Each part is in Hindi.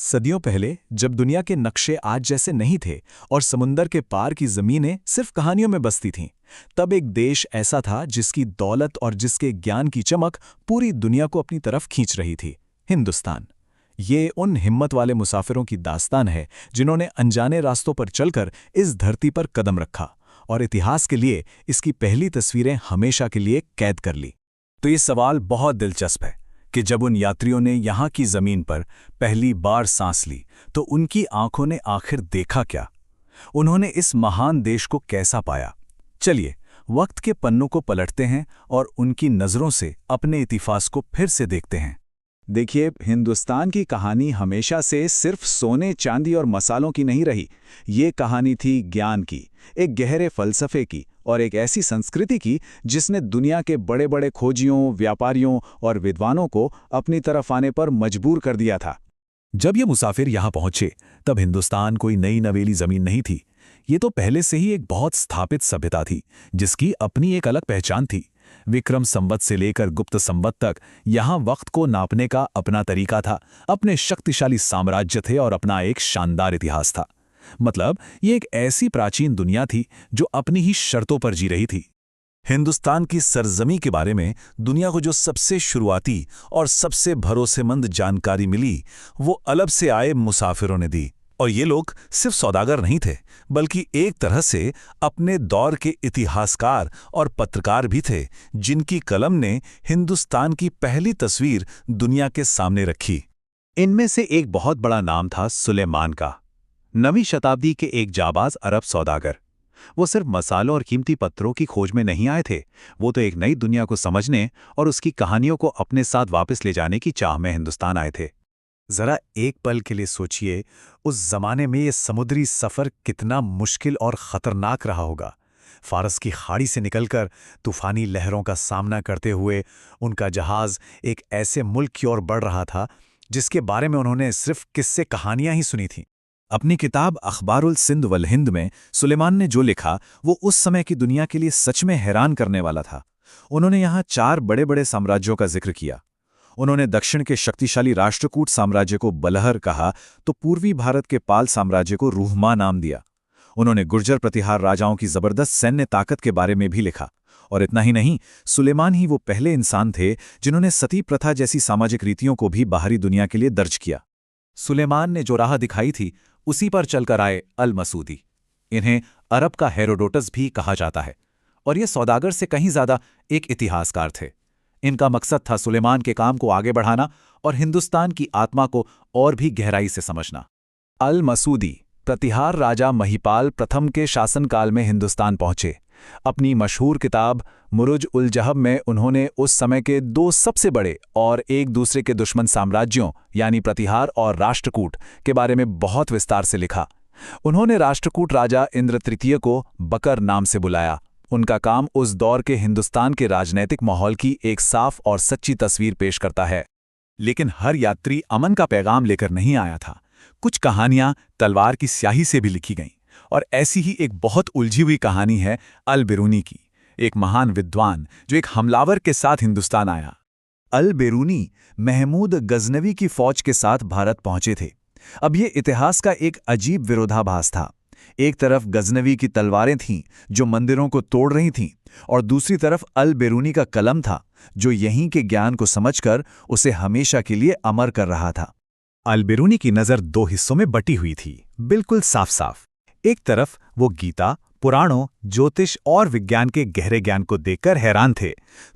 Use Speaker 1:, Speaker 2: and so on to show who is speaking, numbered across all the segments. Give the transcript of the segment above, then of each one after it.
Speaker 1: सदियों पहले जब दुनिया के नक्शे आज जैसे नहीं थे और समुंदर के पार की जमीनें सिर्फ कहानियों में बसती थीं, तब एक देश ऐसा था जिसकी दौलत और जिसके ज्ञान की चमक पूरी दुनिया को अपनी तरफ खींच रही थी। हिंदुस्तान। ये उन हिम्मत वाले मुसाफिरों की दास्तान है जिन्होंने अनजाने रास्तों पर चलकर इस धरती पर कदम रखा और इतिहास के लिए इसकी पहली तस्वीरें हमेशा के लिए कैद कर ली।
Speaker 2: तो ये सवाल बहुत दिलचस्प है कि जब उन यात्रियों ने यहाँ की जमीन पर पहली बार सांस ली तो उनकी आंखों ने आखिर देखा क्या? उन्होंने इस महान देश को कैसा पाया? चलिए वक्त के पन्नों को पलटते हैं और उनकी नज़रों से अपने इतिहास को फिर से देखते हैं।
Speaker 3: देखिए, हिंदुस्तान की कहानी हमेशा से सिर्फ सोने चांदी और मसालों की नहीं रही। ये कहानी थी ज्ञान की, एक गहरे फलसफे की और एक ऐसी संस्कृति की जिसने दुनिया के बड़े बड़े खोजियों, व्यापारियों और विद्वानों को अपनी तरफ आने पर मजबूर कर दिया था।
Speaker 2: जब ये मुसाफिर यहाँ पहुंचे तब हिंदुस्तान कोई नई नवेली जमीन नहीं थी। ये तो पहले से ही एक बहुत स्थापित सभ्यता थी जिसकी अपनी एक अलग पहचान थी। विक्रम संवत से लेकर गुप्त संवत तक यहाँ वक्त को नापने का अपना तरीका था, अपने शक्तिशाली साम्राज्य थे और अपना एक शानदार इतिहास था। मतलब ये एक ऐसी प्राचीन दुनिया थी जो अपनी ही शर्तों पर जी रही थी। हिंदुस्तान की सरजमी के बारे में दुनिया को जो सबसे शुरुआती और सबसे भरोसेमंद जानकारी मिली वो अरब से आए मुसाफिरों ने दी। और ये लोग सिर्फ सौदागर नहीं थे बल्कि एक तरह से अपने दौर के इतिहासकार और पत्रकार भी थे जिनकी कलम ने हिंदुस्तान की पहली तस्वीर दुनिया के सामने रखी।
Speaker 3: इनमें से एक बहुत बड़ा नाम था सुलेमान का। 9वीं शताब्दी के एक जाबाज अरब सौदागर। वो सिर्फ मसालों और कीमती पत्थरों की खोज में नहीं आए थे, वो तो एक नई दुनिया को समझने और उसकी कहानियों को अपने साथ वापस ले जाने की चाह में हिंदुस्तान आए थे।
Speaker 2: जरा एक पल के लिए सोचिए, उस जमाने में ये समुद्री सफर कितना मुश्किल और खतरनाक रहा होगा। फारस की खाड़ी से निकलकर तूफानी लहरों का सामना करते हुए उनका जहाज एक ऐसे मुल्क की ओर बढ़ रहा था जिसके बारे में उन्होंने सिर्फ किस्से कहानियां ही सुनी थीं। अपनी किताब अखबारुल सिंध वल हिंद में सुलेमान ने जो लिखा वो उस समय की दुनिया के लिए सच में हैरान करने वाला था। उन्होंने यहाँ 4 बड़े बड़े साम्राज्यों का जिक्र किया। उन्होंने दक्षिण के शक्तिशाली राष्ट्रकूट साम्राज्य को बलहर कहा तो पूर्वी भारत के पाल साम्राज्य को रूहमा नाम दिया। उन्होंने गुर्जर प्रतिहार राजाओं की जबरदस्त सैन्य ताकत के बारे में भी लिखा। और इतना ही नहीं, सुलेमान ही वो पहले इंसान थे जिन्होंने सती प्रथा जैसी सामाजिक रीतियों को भी बाहरी दुनिया के लिए दर्ज किया। सुलेमान ने जो राह दिखाई थी उसी पर चलकर आए अल मसूदी। इन्हें अरब का हेरोडोटस भी कहा जाता है और ये सौदागर से कहीं ज्यादा एक इतिहासकार थे। इनका मकसद था सुलेमान के काम को आगे बढ़ाना और हिंदुस्तान की आत्मा को और भी गहराई से समझना। अल मसूदी प्रतिहार राजा महिपाल प्रथम के शासनकाल में हिंदुस्तान पहुंचे। अपनी मशहूर किताब मुरुज उल जहब में उन्होंने उस समय के 2 सबसे बड़े और एक दूसरे के दुश्मन साम्राज्यों यानी प्रतिहार और राष्ट्रकूट के बारे में बहुत विस्तार से लिखा। उन्होंने राष्ट्रकूट राजा इंद्र तृतीय को बकर नाम से बुलाया। उनका काम उस दौर के हिंदुस्तान के राजनैतिक माहौल की एक साफ और सच्ची तस्वीर पेश करता है। लेकिन हर यात्री अमन का पैगाम लेकर नहीं आया था। कुछ कहानियां तलवार की स्याही से भी लिखी गईं और ऐसी ही एक बहुत उलझी हुई कहानी है अल बेरूनी की, एक महान विद्वान जो एक हमलावर के साथ हिंदुस्तान आया। अल बेरूनी महमूद गजनवी की फौज के साथ भारत पहुंचे थे। अब ये इतिहास का एक अजीब विरोधाभास था। एक तरफ गजनवी की तलवारें थीं जो मंदिरों को तोड़ रही थीं और दूसरी तरफ अल बेरूनी का कलम था जो यहीं के ज्ञान को समझकर उसे हमेशा के लिए अमर कर रहा था। अल बेरूनी की नज़र 2 हिस्सों में बटी हुई थी, बिल्कुल साफ साफ। एक तरफ वो गीता, पुराणों, ज्योतिष और विज्ञान के गहरे ज्ञान को देखकर हैरान थे,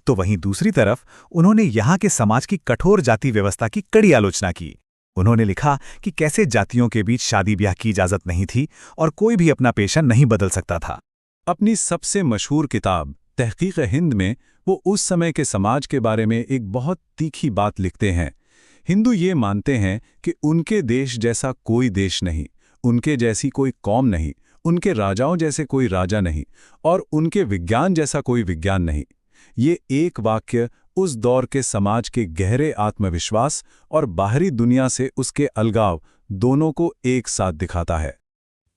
Speaker 2: तो वहीं दूसरी तरफ उन्होंने यहाँ के समाज की कठोर जाति व्यवस्था की कड़ी आलोचना की। उन्होंने लिखा कि कैसे जातियों के बीच शादी ब्याह की इजाजत नहीं थी और कोई भी अपना पेशा नहीं बदल सकता था।
Speaker 3: अपनी सबसे मशहूर किताब तहकीक हिंद में वो उस समय के समाज के बारे में एक बहुत तीखी बात लिखते हैं। हिंदू ये मानते हैं कि उनके देश जैसा कोई देश नहीं, उनके जैसी कोई कौम नहीं, उनके राजाओं जैसे कोई राजा नहीं और उनके विज्ञान जैसा कोई विज्ञान नहीं। ये एक वाक्य उस दौर के समाज के गहरे आत्मविश्वास और बाहरी दुनिया से उसके अलगाव दोनों को एक साथ दिखाता है।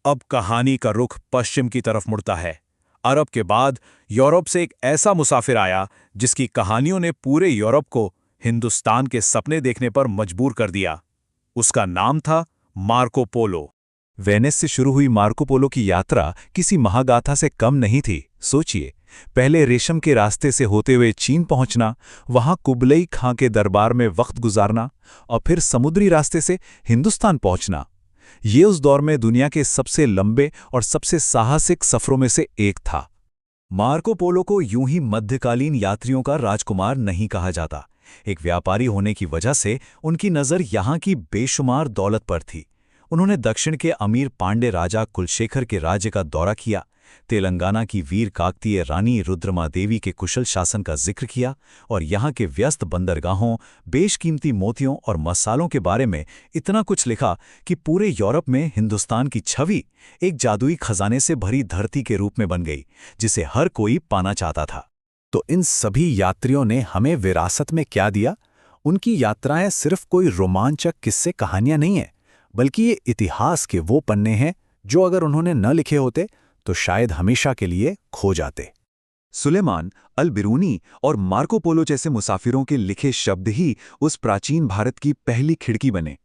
Speaker 2: अब कहानी का रुख पश्चिम की तरफ मुड़ता है। अरब के बाद यूरोप से एक ऐसा मुसाफिर आया जिसकी कहानियों ने पूरे यूरोप को हिंदुस्तान के सपने देखने पर मजबूर कर दिया। उसका नाम था मार्को पोलो।
Speaker 3: वेनिस से शुरू हुई मार्को पोलो की यात्रा किसी महागाथा से कम नहीं थी। सोचिए, पहले रेशम के रास्ते से होते हुए चीन पहुंचना, वहां कुबलई खां के दरबार में वक्त गुजारना और फिर समुद्री रास्ते से हिंदुस्तान पहुंचना। ये उस दौर में दुनिया के सबसे लंबे और सबसे साहसिक सफरों में से एक था। मार्को पोलो को यूं ही मध्यकालीन यात्रियों का राजकुमार नहीं कहा जाता। एक व्यापारी होने की वजह से उनकी नज़र यहाँ की बेशुमार दौलत पर थी। उन्होंने दक्षिण के अमीर पांड्य राजा कुलशेखर के राज्य का दौरा किया, तेलंगाना की वीर काकतीय रानी रुद्रमादेवी के कुशल शासन का जिक्र किया और यहाँ के व्यस्त बंदरगाहों, बेशकीमती मोतियों और मसालों के बारे में इतना कुछ लिखा कि पूरे यूरोप में हिंदुस्तान की छवि एक जादुई खजाने से भरी धरती के रूप में बन गई, जिसे हर कोई पाना चाहता था।
Speaker 2: तो इन सभी यात्रियों ने हमें विरासत में क्या दिया? उनकी यात्राएं सिर्फ कोई रोमांचक किस्से कहानियां नहीं हैं, बल्कि ये इतिहास के वो पन्ने हैं जो अगर उन्होंने न लिखे होते तो शायद हमेशा के लिए खो जाते।
Speaker 3: सुलेमान, अल बिरूनी और मार्को पोलो जैसे मुसाफिरों के लिखे शब्द ही उस प्राचीन भारत की पहली खिड़की बने।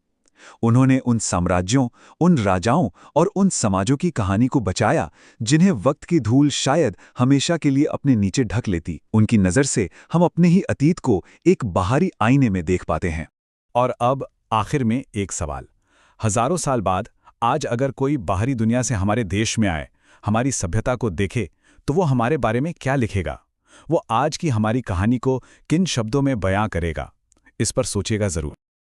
Speaker 3: उन्होंने उन साम्राज्यों, उन राजाओं और उन समाजों की कहानी को बचाया जिन्हें वक्त की धूल शायद हमेशा के लिए अपने नीचे ढक लेती। उनकी नज़र से हम अपने ही अतीत को एक बाहरी आईने में देख पाते हैं।
Speaker 2: और अब आखिर में एक सवाल, हजारों साल बाद आज अगर कोई बाहरी दुनिया से हमारे देश में आए, हमारी सभ्यता को देखे, तो वो हमारे बारे में क्या लिखेगा? वो आज की हमारी कहानी को किन शब्दों में बयां करेगा? इस पर सोचिएगा जरूर।